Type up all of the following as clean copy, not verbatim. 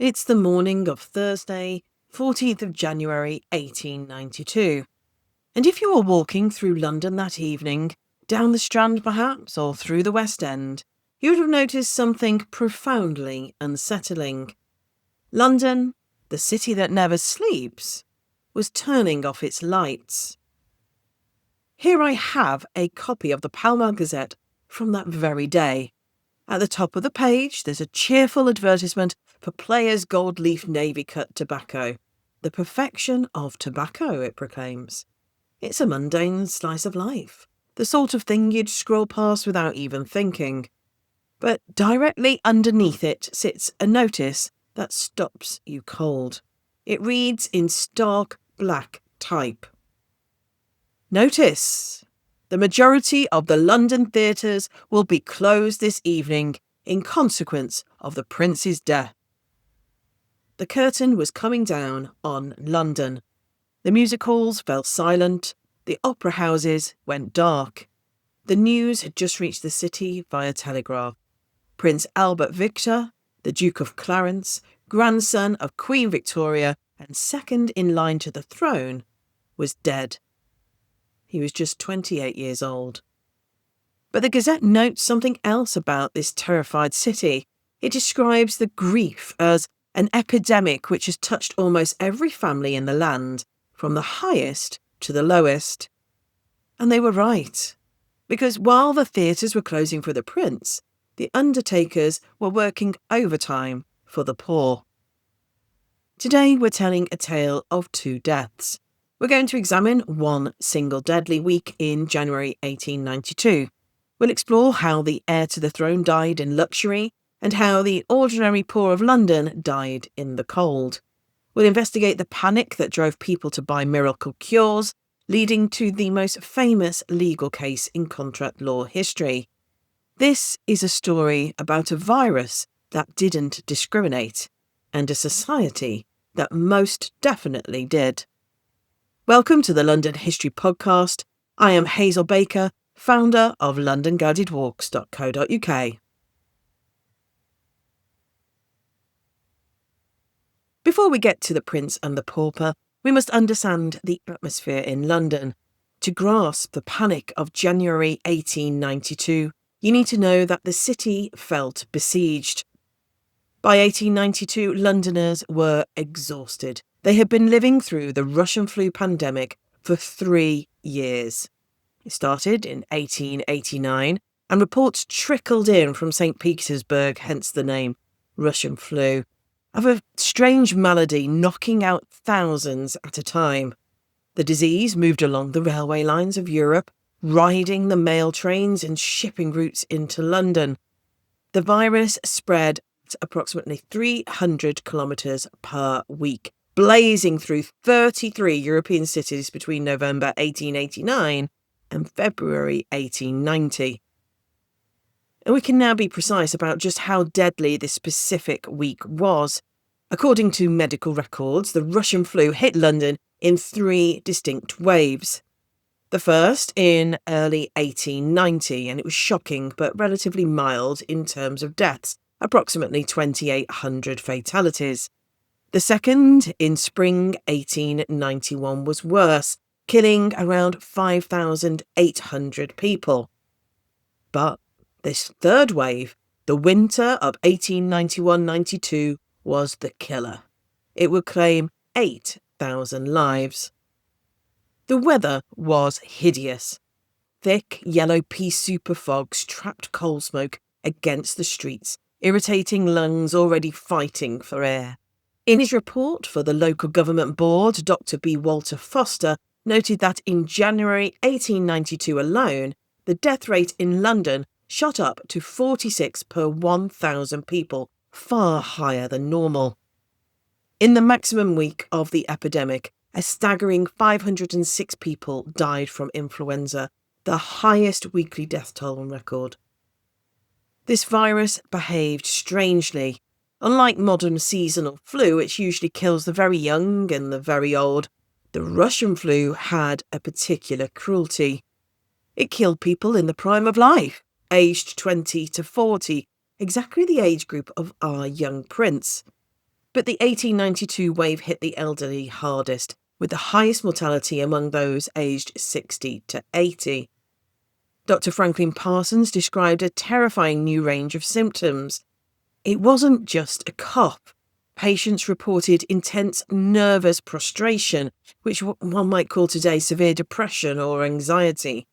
It's the morning of Thursday, 14th of January 1892. And if you were walking through London that evening, down the Strand perhaps, or through the West End, you would have noticed something profoundly unsettling. London, the city that never sleeps, was turning off its lights. Here I have a copy of the Pall Mall Gazette from that very day. At the top of the page, there's a cheerful advertisement for Player's Gold Leaf Navy Cut tobacco. The perfection of tobacco, it proclaims. It's a mundane slice of life, the sort of thing you'd scroll past without even thinking. But directly underneath it sits a notice that stops you cold. It reads in stark black type. Notice: the majority of the London theatres will be closed this evening in consequence of the Prince's death. The curtain was coming down on London. The music halls fell silent. The opera houses went dark. The news had just reached the city via telegraph. Prince Albert Victor, the Duke of Clarence, grandson of Queen Victoria and second in line to the throne, was dead. He was just 28 years old. But the Gazette notes something else about this terrified city. It describes the grief as an epidemic which has touched almost every family in the land, from the highest to the lowest. And they were right, because while the theatres were closing for the prince, the undertakers were working overtime for the poor. Today we're telling a tale of two deaths. We're going to examine one single deadly week in January 1892. We'll explore how the heir to the throne died in luxury and how the ordinary poor of London died in the cold. We'll investigate the panic that drove people to buy miracle cures, leading to the most famous legal case in contract law history. This is a story about a virus that didn't discriminate, and a society that most definitely did. Welcome to the London History Podcast. I am Hazel Baker, founder of LondonGuidedWalks.co.uk. Before we get to the Prince and the Pauper, we must understand the atmosphere in London. To grasp the panic of January 1892, you need to know that the city felt besieged. By 1892, Londoners were exhausted. They had been living through the Russian flu pandemic for 3 years. It started in 1889, and reports trickled in from St. Petersburg, hence the name Russian flu, of a strange malady knocking out thousands at a time. The disease moved along the railway lines of Europe, riding the mail trains and shipping routes into London. The virus spread at approximately 300 kilometres per week, blazing through 33 European cities between November 1889 and February 1890. And we can now be precise about just how deadly this specific week was. According to medical records, the Russian flu hit London in 3 distinct waves. The first in early 1890, and it was shocking but relatively mild in terms of deaths, approximately 2,800 fatalities. The second in spring 1891 was worse, killing around 5,800 people. But this third wave, the winter of 1891-92, was the killer. It would claim 8,000 lives. The weather was hideous. Thick yellow pea soup of fogs trapped coal smoke against the streets, irritating lungs already fighting for air. In his report for the local government board, Dr. B. Walter Foster noted that in January 1892 alone, the death rate in London shot up to 46 per 1,000 people, far higher than normal. In the maximum week of the epidemic, a staggering 506 people died from influenza, the highest weekly death toll on record. This virus behaved strangely. Unlike modern seasonal flu, which usually kills the very young and the very old, the Russian flu had a particular cruelty. It killed people in the prime of life, aged 20 to 40, exactly the age group of our young prince. But the 1892 wave hit the elderly hardest, with the highest mortality among those aged 60 to 80. Dr. Franklin Parsons described a terrifying new range of symptoms. It wasn't just a cough. Patients reported intense nervous prostration, which one might call today severe depression or anxiety.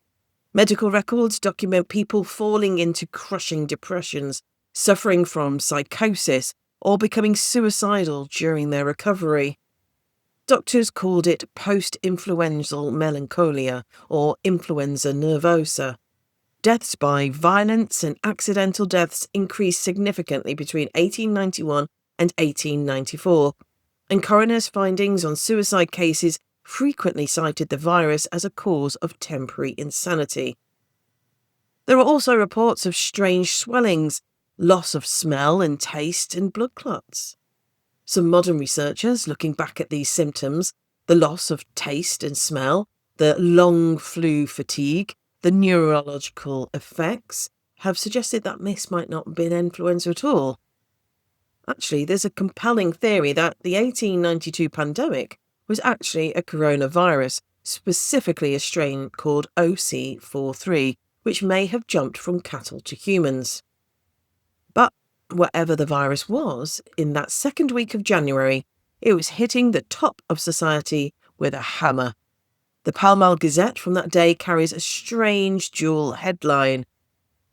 Medical records document people falling into crushing depressions, suffering from psychosis, or becoming suicidal during their recovery. Doctors called it post-influenzal melancholia or influenza nervosa. Deaths by violence and accidental deaths increased significantly between 1891 and 1894, and coroners' findings on suicide cases frequently cited the virus as a cause of temporary insanity. There are also reports of strange swellings, loss of smell and taste, and blood clots. Some modern researchers, looking back at these symptoms, the loss of taste and smell, the long flu fatigue, the neurological effects, have suggested that this might not have been influenza at all. Actually, there's a compelling theory that the 1892 pandemic was actually a coronavirus, specifically a strain called OC43, which may have jumped from cattle to humans. But whatever the virus was, in that second week of January, it was hitting the top of society with a hammer. The Pall Mall Gazette from that day carries a strange dual headline,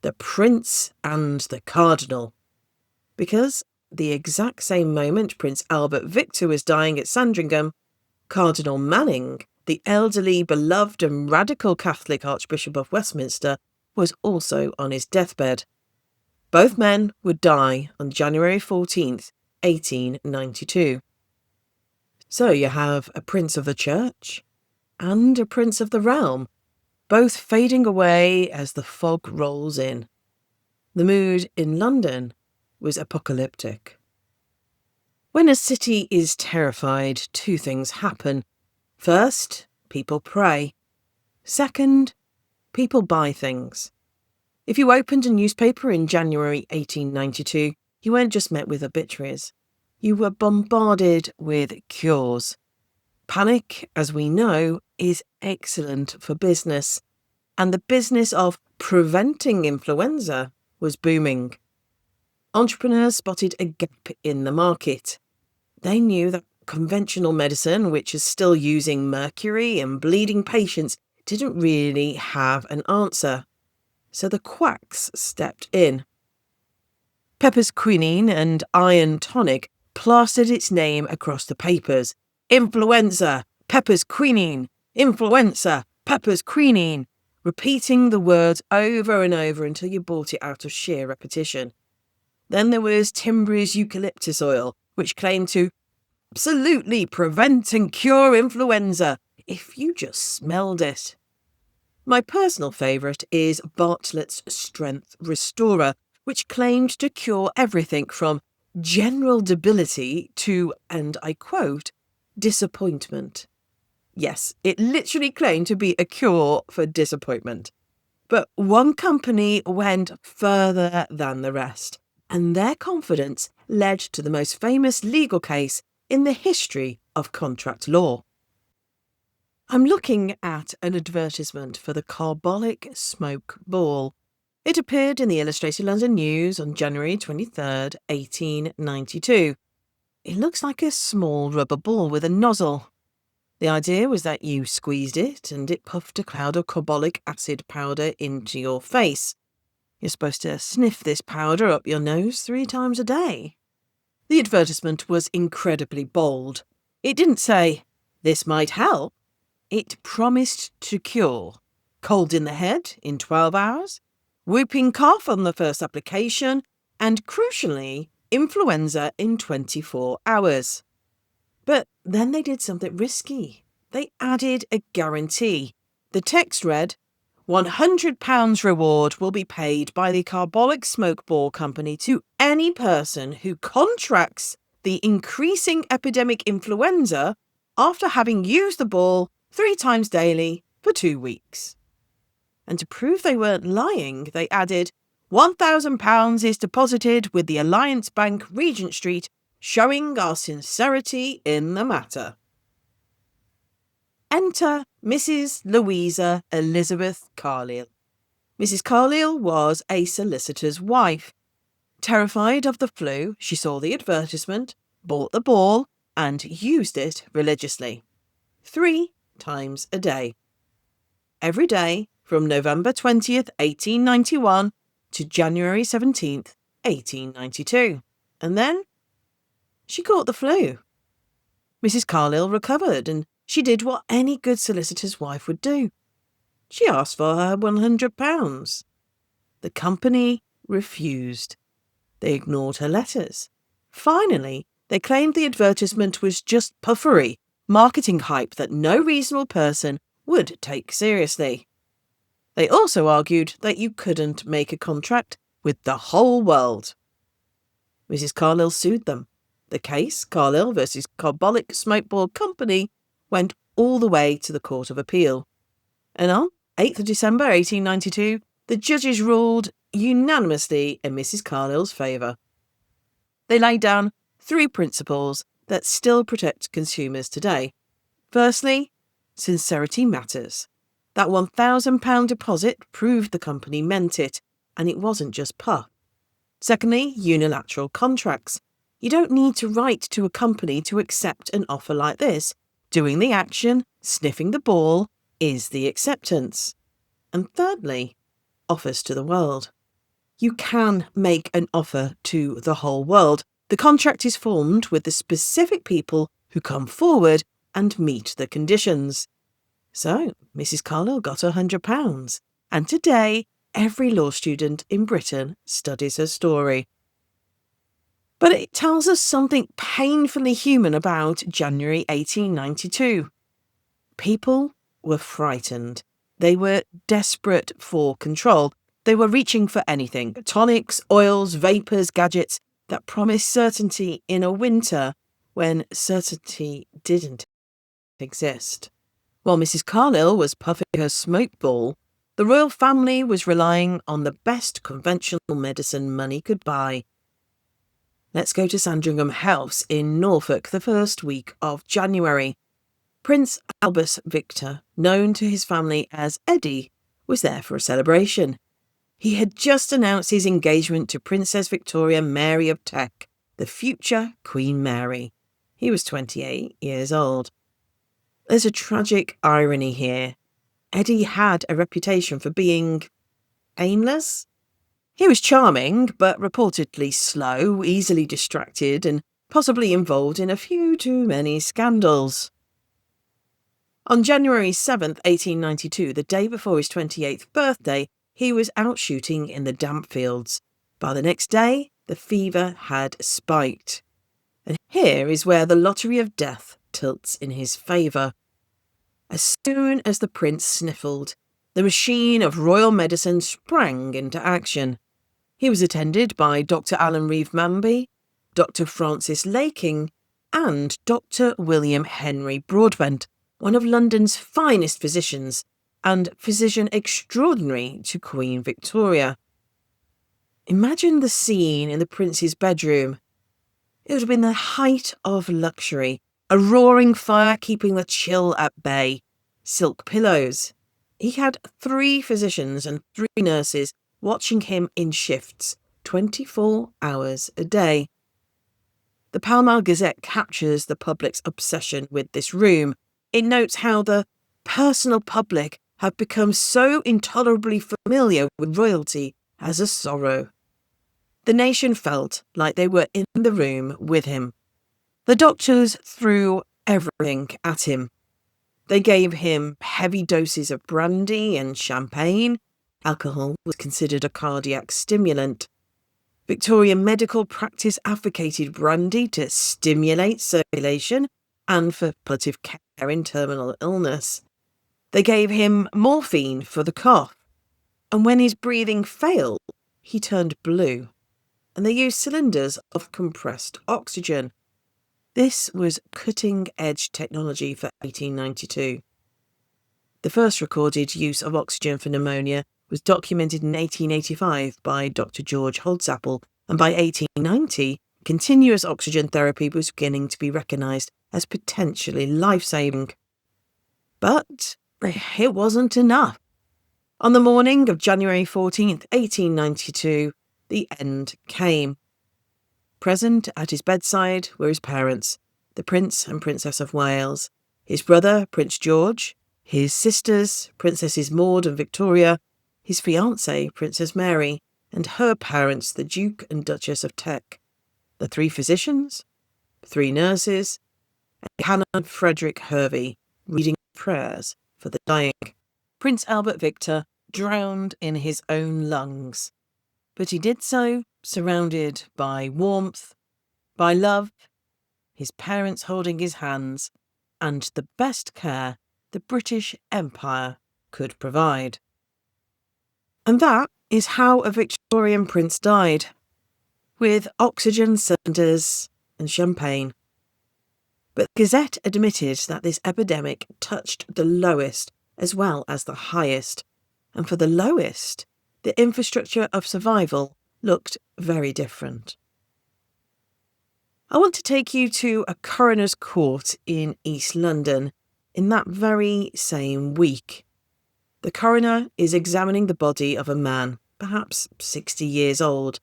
"The Prince and the Cardinal," because the exact same moment Prince Albert Victor was dying at Sandringham, Cardinal Manning, the elderly, beloved and radical Catholic Archbishop of Westminster, was also on his deathbed. Both men would die on January 14th, 1892. So you have a prince of the church and a prince of the realm, both fading away as the fog rolls in. The mood in London was apocalyptic. When a city is terrified, two things happen. First, people pray. Second, people buy things. If you opened a newspaper in January 1892, you weren't just met with obituaries. You were bombarded with cures. Panic, as we know, is excellent for business, and the business of preventing influenza was booming. Entrepreneurs spotted a gap in the market. They knew that conventional medicine, which is still using mercury and bleeding patients, didn't really have an answer. So the quacks stepped in. Pepper's quinine and iron tonic plastered its name across the papers. Influenza, Pepper's quinine, influenza, Pepper's quinine, repeating the words over and over until you bought it out of sheer repetition. Then there was Timbre's eucalyptus oil, which claimed to absolutely prevent and cure influenza if you just smelled it. My personal favourite is Bartlett's Strength Restorer, which claimed to cure everything from general debility to, and I quote, disappointment. Yes, it literally claimed to be a cure for disappointment. But one company went further than the rest, and their confidence led to the most famous legal case in the history of contract law. I'm looking at an advertisement for the Carbolic Smoke Ball. It appeared in the Illustrated London News on January 23rd, 1892. It looks like a small rubber ball with a nozzle. The idea was that you squeezed it and it puffed a cloud of carbolic acid powder into your face. You're supposed to sniff this powder up your nose 3 times a day. The advertisement was incredibly bold. It didn't say, "This might help." It promised to cure cold in the head in 12 hours, whooping cough on the first application, and crucially, influenza in 24 hours. But then they did something risky. They added a guarantee. The text read, £100 reward will be paid by the Carbolic Smoke Ball Company to any person who contracts the increasing epidemic influenza after having used the ball 3 times daily for 2 weeks. And to prove they weren't lying, they added, £1,000 is deposited with the Alliance Bank, Regent Street, showing our sincerity in the matter. Enter Mrs. Louisa Elizabeth Carlill. Mrs. Carlill was a solicitor's wife. Terrified of the flu, she saw the advertisement, bought the ball, and used it religiously. 3 times a day. Every day from November 20th, 1891 to January 17th, 1892. And then she caught the flu. Mrs. Carlill recovered, and she did what any good solicitor's wife would do. She asked for her £100. The company refused. They ignored her letters. Finally, they claimed the advertisement was just puffery, marketing hype that no reasonable person would take seriously. They also argued that you couldn't make a contract with the whole world. Mrs. Carlill sued them. The case, Carlill versus Carbolic Smoke Ball Company, went all the way to the Court of Appeal. And on 8th of December 1892, the judges ruled unanimously in Mrs. Carlill's favour. They laid down 3 principles that still protect consumers today. Firstly, sincerity matters. That £1,000 deposit proved the company meant it, and it wasn't just puff. Secondly, unilateral contracts. You don't need to write to a company to accept an offer like this. Doing the action, sniffing the ball, is the acceptance. And thirdly, offers to the world. You can make an offer to the whole world. The contract is formed with the specific people who come forward and meet the conditions. So, Mrs. Carlill got £100, and today every law student in Britain studies her story. But it tells us something painfully human about January 1892. People were frightened. They were desperate for control. They were reaching for anything, tonics, oils, vapours, gadgets that promised certainty in a winter when certainty didn't exist. While Mrs. Carlill was puffing her smoke ball, the royal family was relying on the best conventional medicine money could buy. Let's go to Sandringham House in Norfolk the first week of January. Prince Albus Victor, known to his family as Eddie, was there for a celebration. He had just announced his engagement to Princess Victoria Mary of Teck, the future Queen Mary. He was 28 years old. There's a tragic irony here. Eddie had a reputation for being aimless. He was charming, but reportedly slow, easily distracted, and possibly involved in a few too many scandals. On January 7th, 1892, the day before his 28th birthday, he was out shooting in the damp fields. By the next day, the fever had spiked. And here is where the lottery of death tilts in his favour. As soon as the prince sniffled, the machine of royal medicine sprang into action. He was attended by Dr. Alan Reeve Manby, Dr. Francis Laking, and Dr. William Henry Broadbent, one of London's finest physicians and physician extraordinary to Queen Victoria. Imagine the scene in the prince's bedroom. It would have been the height of luxury, a roaring fire keeping the chill at bay, silk pillows. He had 3 physicians and 3 nurses watching him in shifts, 24 hours a day. The Pall Mall Gazette captures the public's obsession with this room. It notes how the personal public have become so intolerably familiar with royalty as a sorrow. The nation felt like they were in the room with him. The doctors threw everything at him. They gave him heavy doses of brandy and champagne. Alcohol was considered a cardiac stimulant. Victorian medical practice advocated brandy to stimulate circulation and for palliative care in terminal illness. They gave him morphine for the cough, and when his breathing failed, he turned blue, and they used cylinders of compressed oxygen. This was cutting-edge technology for 1892. The first recorded use of oxygen for pneumonia was documented in 1885 by Dr. George Holdsapple, and by 1890, Continuous oxygen therapy was beginning to be recognised as potentially life-saving. But it wasn't enough. On the morning of January 14th, 1892, the end came. Present at his bedside were his parents, the Prince and Princess of Wales, his brother, Prince George, his sisters, Princesses Maud and Victoria, his fiancée, Princess Mary, and her parents, the Duke and Duchess of Teck, the 3 physicians, 3 nurses, and Canon Frederick Hervey, reading prayers for the dying. Prince Albert Victor drowned in his own lungs, but he did so surrounded by warmth, by love, his parents holding his hands, and the best care the British Empire could provide. And that is how a Victorian prince died, with oxygen cylinders and champagne. But the Gazette admitted that this epidemic touched the lowest as well as the highest, and for the lowest, the infrastructure of survival looked very different. I want to take you to a coroner's court in East London in that very same week. The coroner is examining the body of a man, perhaps 60 years old,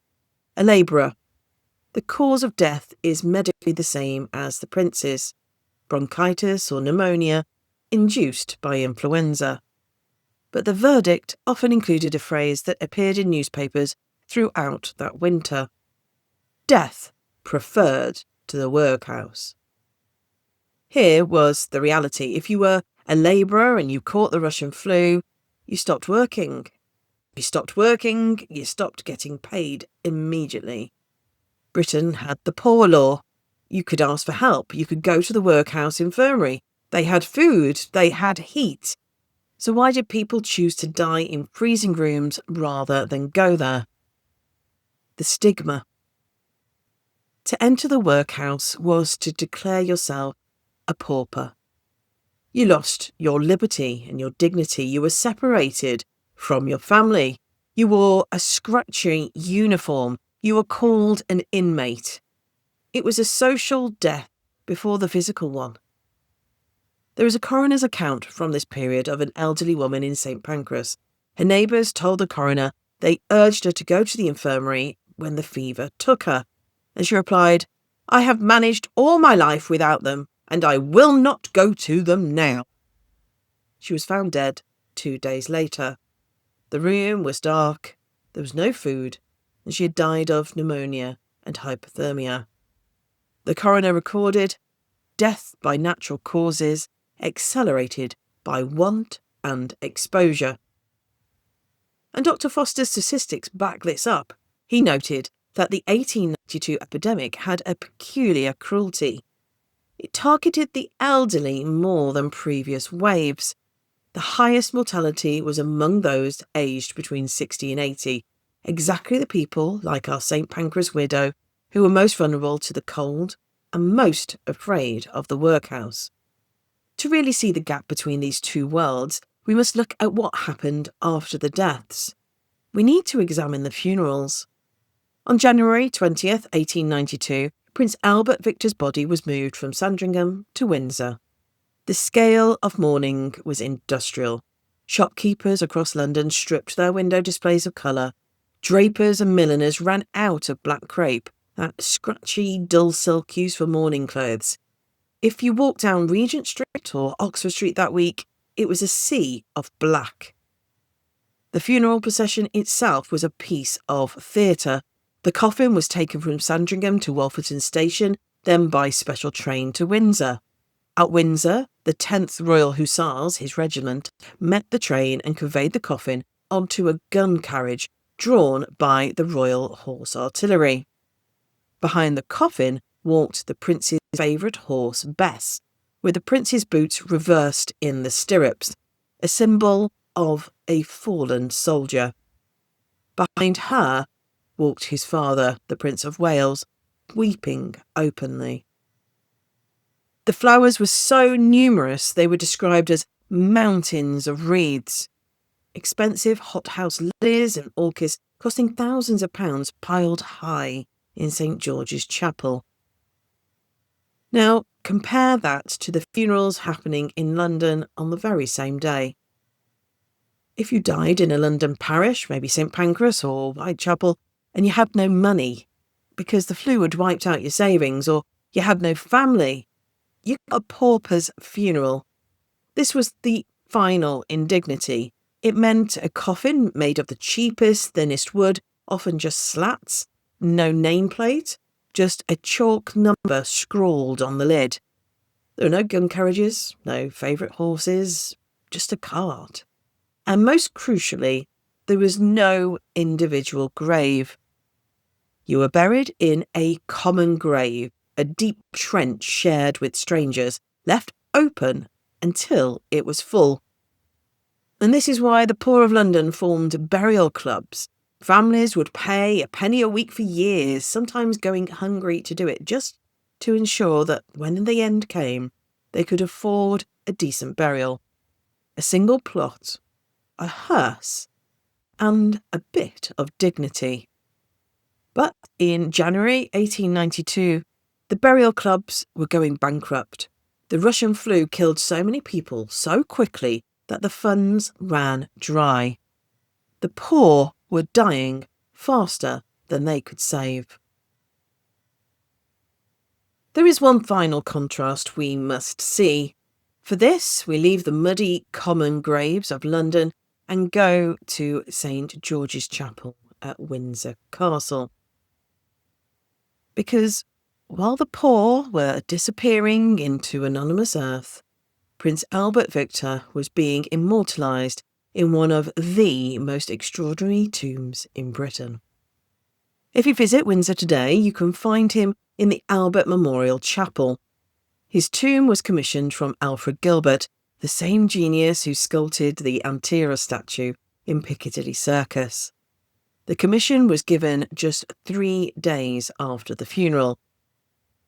a labourer. The cause of death is medically the same as the prince's: bronchitis or pneumonia induced by influenza. But the verdict often included a phrase that appeared in newspapers throughout that winter: death preferred to the workhouse. Here was the reality. If you were a labourer and you caught the Russian flu, you stopped working. You stopped working, you stopped getting paid immediately. Britain had the poor law. You could ask for help. You could go to the workhouse infirmary. They had food. They had heat. So why did people choose to die in freezing rooms rather than go there? The stigma. To enter the workhouse was to declare yourself a pauper. You lost your liberty and your dignity. You were separated from your family. You wore a scratchy uniform. You were called an inmate. It was a social death before the physical one. There is a coroner's account from this period of an elderly woman in St. Pancras. Her neighbours told the coroner they urged her to go to the infirmary when the fever took her, and she replied, "I have managed all my life without them, and I will not go to them now." She was found dead 2 days later. The room was dark, there was no food, and she had died of pneumonia and hypothermia. The coroner recorded death by natural causes accelerated by want and exposure. And Dr. Foster's statistics back this up. He noted that the 1892 epidemic had a peculiar cruelty. It targeted the elderly more than previous waves. The highest mortality was among those aged between 60 and 80, exactly the people, like our St. Pancras widow, who were most vulnerable to the cold and most afraid of the workhouse. To really see the gap between these two worlds, we must look at what happened after the deaths. We need to examine the funerals. On January 20th, 1892, Prince Albert Victor's body was moved from Sandringham to Windsor. The scale of mourning was industrial. Shopkeepers across London stripped their window displays of colour. Drapers and milliners ran out of black crepe, that scratchy, dull silk used for mourning clothes. If you walked down Regent Street or Oxford Street that week, it was a sea of black. The funeral procession itself was a piece of theatre. The coffin was taken from Sandringham to Wolferton Station, then by special train to Windsor. At Windsor, the 10th Royal Hussars, his regiment, met the train and conveyed the coffin onto a gun carriage drawn by the Royal Horse Artillery. Behind the coffin walked the Prince's favourite horse, Bess, with the Prince's boots reversed in the stirrups, a symbol of a fallen soldier. Behind her walked his father, the Prince of Wales, weeping openly. The flowers were so numerous they were described as mountains of wreaths. Expensive hothouse lilies and orchids costing thousands of pounds piled high in St George's Chapel. Now, compare that to the funerals happening in London on the very same day. If you died in a London parish, maybe St Pancras or Whitechapel, and you had no money because the flu had wiped out your savings, or you had no family, you got a pauper's funeral. This was the final indignity. It meant a coffin made of the cheapest, thinnest wood, often just slats, no nameplate, just a chalk number scrawled on the lid. There were no gun carriages, no favourite horses, just a cart. And most crucially, there was no individual grave. You were buried in a common grave, a deep trench shared with strangers, left open until it was full. And this is why the poor of London formed burial clubs. Families would pay a penny a week for years, sometimes going hungry to do it, just to ensure that when the end came, they could afford a decent burial. A single plot, a hearse, and a bit of dignity. But in January 1892, the burial clubs were going bankrupt. The Russian flu killed so many people so quickly that the funds ran dry. The poor were dying faster than they could save. There is one final contrast we must see. For this, we leave the muddy common graves of London and go to St George's Chapel at Windsor Castle. Because while the poor were disappearing into anonymous earth, Prince Albert Victor was being immortalised in one of the most extraordinary tombs in Britain. If you visit Windsor today, you can find him in the Albert Memorial Chapel. His tomb was commissioned from Alfred Gilbert, the same genius who sculpted the Antira statue in Piccadilly Circus. The commission was given just 3 days after the funeral,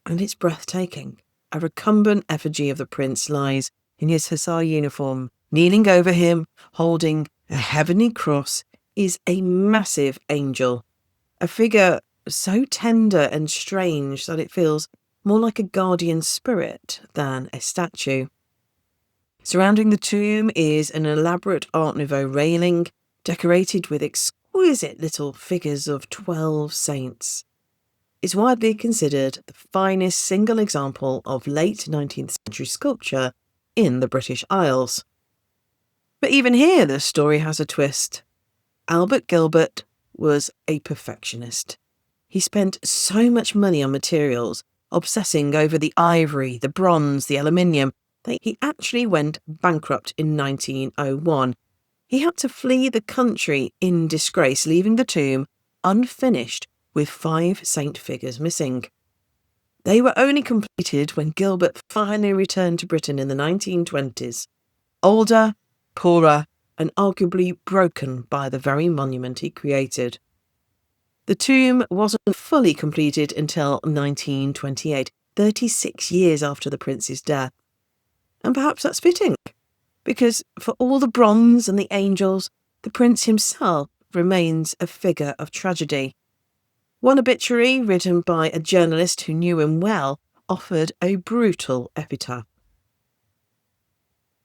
and it's breathtaking. A recumbent effigy of the prince lies in his hussar uniform. Kneeling over him, holding a heavenly cross, is a massive angel, a figure so tender and strange that it feels more like a guardian spirit than a statue. Surrounding the tomb is an elaborate Art Nouveau railing, decorated with exquisite little figures of 12 saints. It's widely considered the finest single example of late 19th century sculpture in the British Isles. But even here the story has a twist. Albert Gilbert was a perfectionist. He spent so much money on materials, obsessing over the ivory, the bronze, the aluminium, that he actually went bankrupt in 1901. He had to flee the country in disgrace, leaving the tomb unfinished with 5 saint figures missing. They were only completed when Gilbert finally returned to Britain in the 1920s, older, poorer, and arguably broken by the very monument he created. The tomb wasn't fully completed until 1928, 36 years after the prince's death. And perhaps that's fitting, because for all the bronze and the angels, the prince himself remains a figure of tragedy. One obituary, written by a journalist who knew him well, offered a brutal epitaph.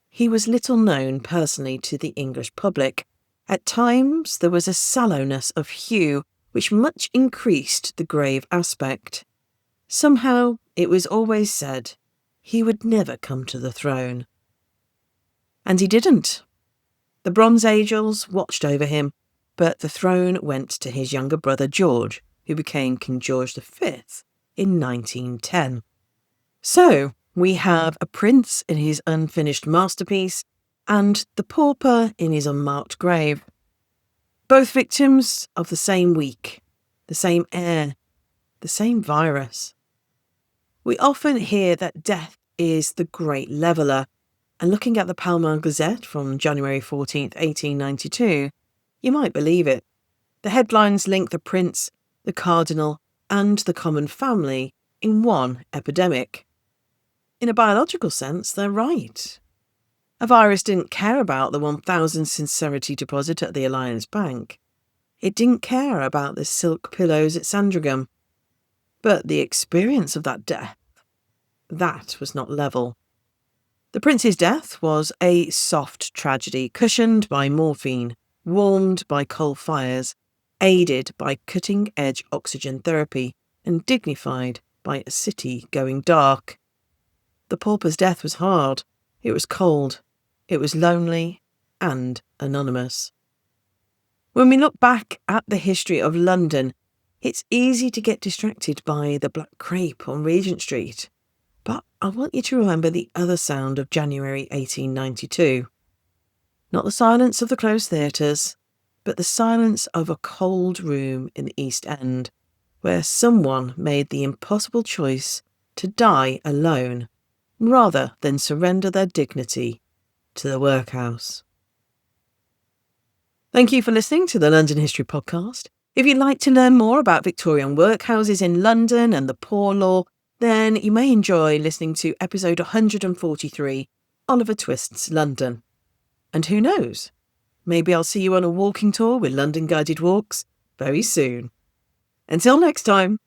He was little known personally to the English public. At times there was a sallowness of hue which much increased the grave aspect. Somehow it was always said he would never come to the throne. And he didn't. The Bronze Angels watched over him, but the throne went to his younger brother George, who became King George V in 1910. So, we have a prince in his unfinished masterpiece and the pauper in his unmarked grave. Both victims of the same week, the same heir, the same virus. We often hear that death is the great leveller, and looking at the Pall Mall Gazette from January 14th, 1892, you might believe it. The headlines link the prince, the cardinal, and the common family in one epidemic. In a biological sense, they're right. A virus didn't care about the 1,000 sincerity deposit at the Alliance Bank. It didn't care about the silk pillows at Sandringham. But the experience of that death, that was not level. The prince's death was a soft tragedy, cushioned by morphine, warmed by coal fires, aided by cutting-edge oxygen therapy, and dignified by a city going dark. The pauper's death was hard, it was cold, it was lonely, and anonymous. When we look back at the history of London, it's easy to get distracted by the black crepe on Regent Street. But I want you to remember the other sound of January 1892. Not the silence of the closed theatres, but the silence of a cold room in the East End, where someone made the impossible choice to die alone, rather than surrender their dignity to the workhouse. Thank you for listening to the London History Podcast. If you'd like to learn more about Victorian workhouses in London and the Poor Law, then you may enjoy listening to episode 143, Oliver Twist's London. And who knows, maybe I'll see you on a walking tour with London Guided Walks very soon. Until next time.